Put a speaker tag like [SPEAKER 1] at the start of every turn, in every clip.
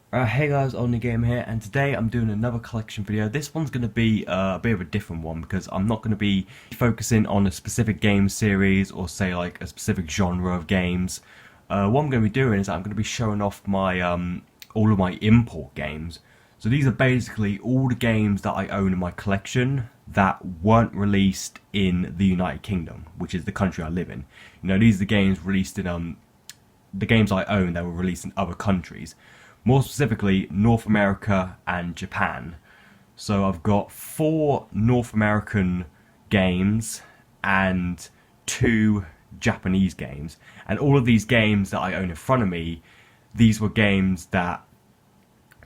[SPEAKER 1] Hey guys, Only Game here, and today I'm doing another collection video. This one's going to be a bit of a different one because I'm not going to be focusing on a specific game series or say like a specific genre of games. What I'm going to be doing is I'm going to be showing off my all of my import games. So these are basically all the games that I own in my collection that weren't released in the United Kingdom, which is the country I live in. You know, these are the games released in the games I own that were released in other countries. More specifically, North America and Japan. So I've got 4 North American games and 2 Japanese games. And all of these games that I own in front of me, these were games that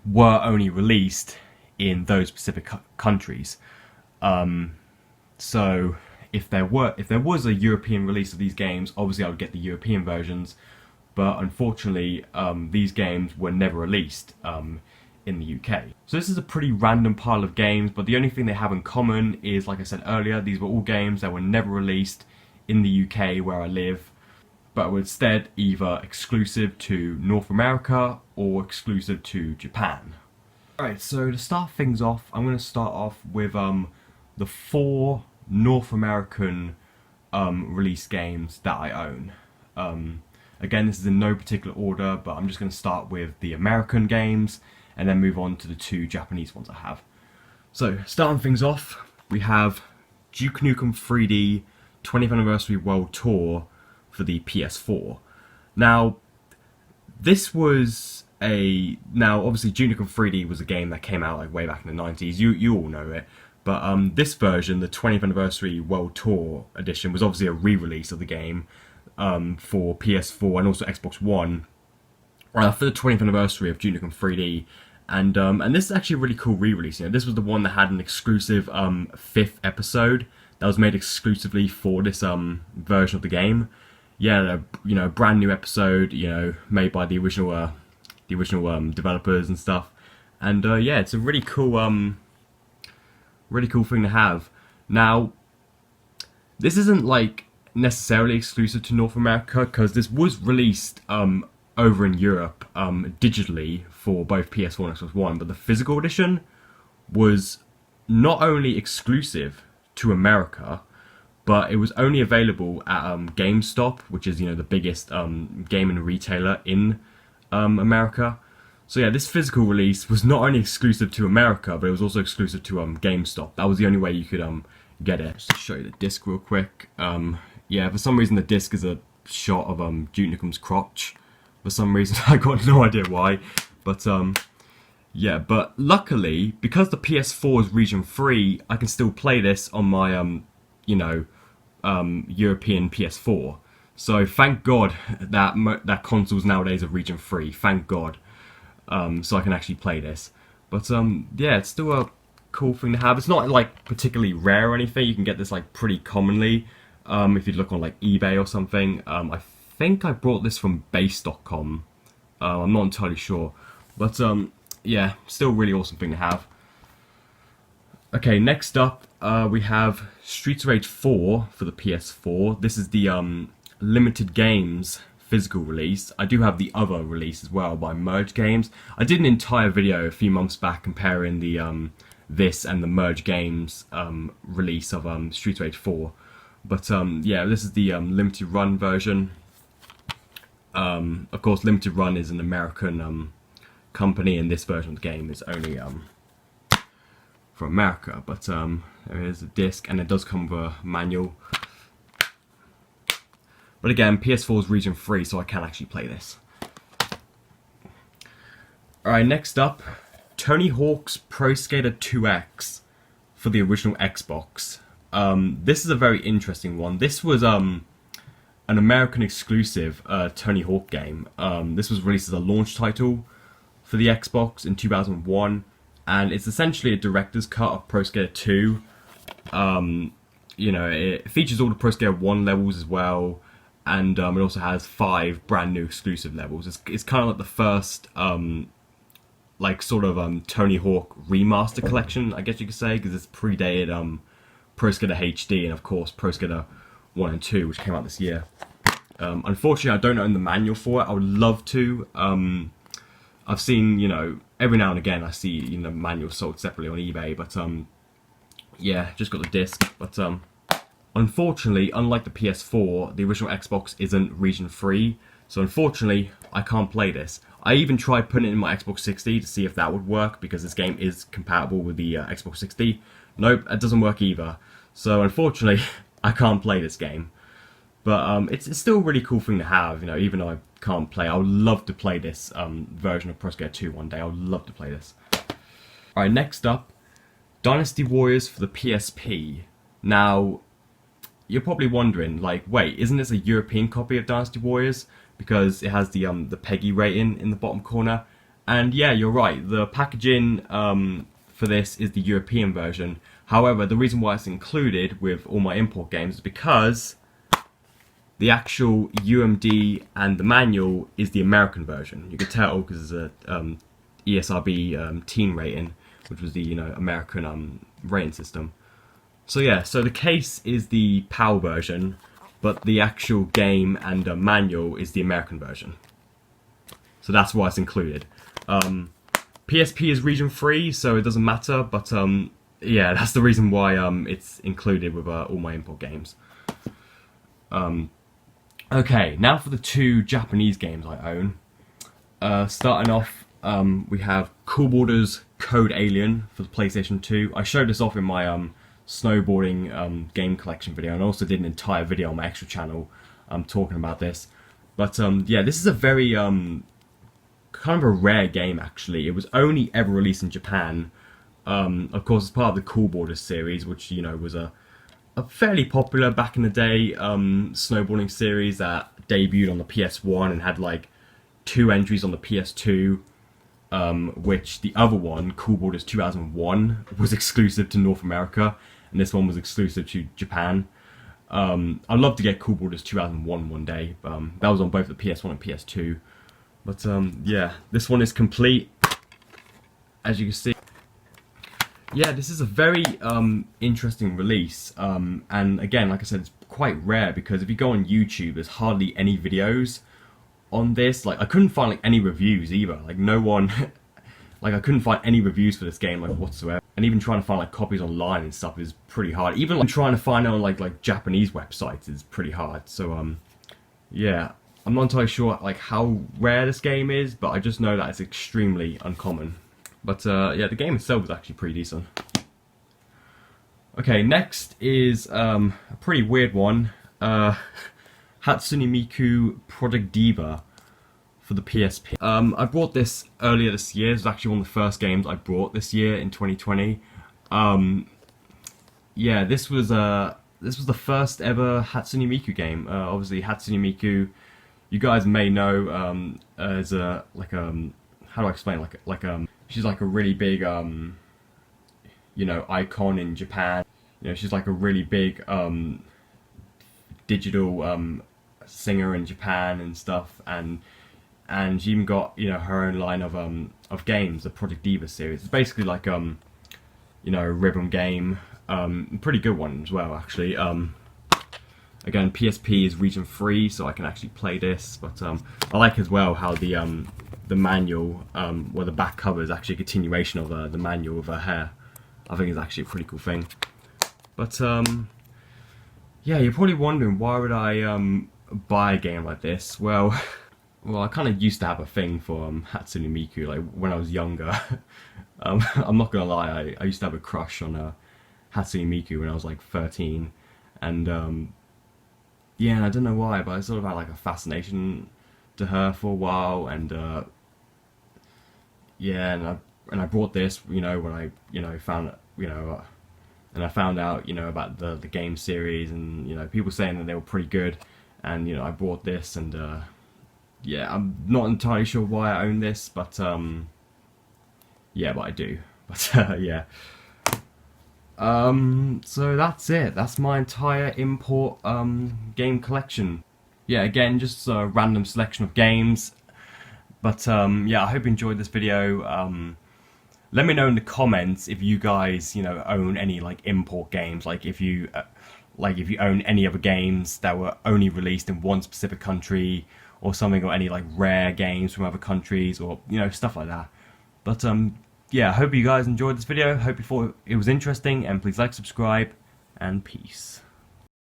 [SPEAKER 1] were only released in those specific countries. So if there was a European release of these games, obviously I would get the European versions. But unfortunately, these games were never released in the UK. So this is a pretty random pile of games, but the only thing they have in common is, like I said earlier, these were all games that were never released in the UK where I live, but were instead either exclusive to North America or exclusive to Japan. Alright, so to start things off, I'm going to start off with the 4 North American release games that I own. Again, this is in no particular order, but I'm just going to start with the American games and then move on to the 2 Japanese ones I have. So, starting things off, we have Duke Nukem 3D 20th Anniversary World Tour for the PS4. Now, this was now obviously Duke Nukem 3D was a game that came out like way back in the 90s. You all know it. But this version, the 20th Anniversary World Tour edition, was obviously a re-release of the game. For PS4 and also Xbox One for the 20th anniversary of Duke Nukem 3D, and this is actually a really cool re-release. You know, this was the one that had an exclusive 5th episode that was made exclusively for this version of the game. Yeah, you know, brand new episode, you know, made by the original developers and stuff, and yeah, it's a really cool thing to have. Now, this isn't like necessarily exclusive to North America because this was released over in Europe digitally for both PS4 and Xbox One, but the physical edition was not only exclusive to America, but it was only available at GameStop, which is, you know, the biggest gaming retailer in America. So yeah, this physical release was not only exclusive to America, but it was also exclusive to GameStop. That was the only way you could get it. Just to show you the disc real quick. Yeah, for some reason the disc is a shot of Duke Nukem's crotch. For some reason, I got no idea why. But yeah, but luckily, because the PS4 is region free, I can still play this on my you know, European PS4. So thank God that consoles nowadays are region free. Thank God. So I can actually play this. But yeah, it's still a cool thing to have. It's not like particularly rare or anything. You can get this like pretty commonly. If you look on like eBay or something. I think I brought this from base.com. I'm not entirely sure. But yeah, still a really awesome thing to have. Okay, next up we have Streets of Rage 4 for the PS4. This is the limited games physical release. I do have the other release as well by Merge Games. I did an entire video a few months back comparing the this and the Merge Games release of Streets of Rage 4. But yeah, this is the limited run version. Of course, limited run is an American company, and this version of the game is only for America. But there is a disc, and it does come with a manual. But again, PS4 is region free, so I can actually play this. Alright, next up, Tony Hawk's Pro Skater 2X for the original Xbox. This is a very interesting one. This was an American exclusive Tony Hawk game. This was released as a launch title for the Xbox in 2001, and it's essentially a director's cut of Pro Skater 2. You know, it features all the Pro Skater 1 levels as well, and it also has 5 brand new exclusive levels. It's kind of like the first like sort of Tony Hawk remaster collection, I guess you could say, because it's predated Pro Skater HD and of course Pro Skater 1 and 2, which came out this year. Unfortunately, I don't own the manual for it. I would love to, I've seen, you know, every now and again I see, you know, manuals sold separately on eBay, but yeah, just got the disc. But unfortunately, unlike the PS4, the original Xbox isn't region free, so unfortunately I can't play this. I even tried putting it in my Xbox 60 to see if that would work, because this game is compatible with the Xbox 60. Nope, it doesn't work either. So unfortunately, I can't play this game. But it's still a really cool thing to have, you know, even though I can't play. I would love to play this version of Pro Skater 2 one day. I would love to play this. Alright, next up, Dynasty Warriors for the PSP. Now, you're probably wondering, like, wait, isn't this a European copy of Dynasty Warriors? Because it has the PEGI rating in the bottom corner. And yeah, you're right, the packaging for this is the European version. However, the reason why it's included with all my import games is because the actual UMD and the manual is the American version. You can tell because there's a ESRB teen rating, which was the, you know, American rating system. So yeah, so the case is the PAL version, but the actual game and manual is the American version. So that's why it's included. PSP is region free, so it doesn't matter, but yeah, that's the reason why it's included with all my import games. Okay, now for the two Japanese games I own. Starting off, we have Cool Borders Code Alien for the PlayStation 2. I showed this off in my snowboarding game collection video, and I also did an entire video on my extra channel talking about this. But yeah, this is a very kind of a rare game actually. It was only ever released in Japan. Of course, it's part of the Cool Borders series, which, you know, was a fairly popular back in the day snowboarding series that debuted on the PS1 and had like 2 entries on the PS2, which the other one, Cool Borders 2001, was exclusive to North America, and this one was exclusive to Japan. I'd love to get Cool Borders 2001 one day. That was on both the PS1 and PS2. But yeah, this one is complete, as you can see. Yeah, this is a very interesting release, and again, like I said, it's quite rare because if you go on YouTube, there's hardly any videos on this. Like, I couldn't find like any reviews either. Like, no one, like, I couldn't find any reviews for this game like whatsoever. And even trying to find like copies online and stuff is pretty hard. Even like trying to find it on like Japanese websites is pretty hard. So yeah, I'm not entirely sure like how rare this game is, but I just know that it's extremely uncommon. But yeah, the game itself is actually pretty decent. Okay, next is a pretty weird one. Hatsune Miku Project Diva for the PSP. I bought this earlier this year. It was actually one of the first games I bought this year in 2020. Yeah, this was the first ever Hatsune Miku game. Obviously, Hatsune Miku, you guys may know as a how do I explain, she's like a really big you know, icon in Japan. You know, she's like a really big digital singer in Japan and stuff, and she even got, you know, her own line of games, the Project Diva series. It's basically like you know, a rhythm game, pretty good one as well actually. Again, PSP is region free, so I can actually play this. But I like as well how the manual, well, the back cover is actually a continuation of the manual of her hair. I think it's actually a pretty cool thing. But yeah, you're probably wondering, why would I buy a game like this? Well, I kind of used to have a thing for Hatsune Miku, like when I was younger. I'm not gonna lie, I used to have a crush on Hatsune Miku when I was like 13, and yeah, and I don't know why, but I sort of had like a fascination to her for a while, and yeah, and I brought this, you know, when I, you know, found, you know, and I found out, you know, about the game series, and, you know, people saying that they were pretty good, and, you know, I bought this, and yeah, I'm not entirely sure why I own this, but yeah, but I do. But yeah. So that's it. That's my entire import game collection. Yeah, again, just a random selection of games. But yeah, I hope you enjoyed this video. Let me know in the comments if you guys, you know, own any like import games. Like if you own any other games that were only released in one specific country, or something, or any like rare games from other countries, or stuff like that. But yeah, I hope you guys enjoyed this video. Hope you thought it was interesting, and please like, subscribe, and peace.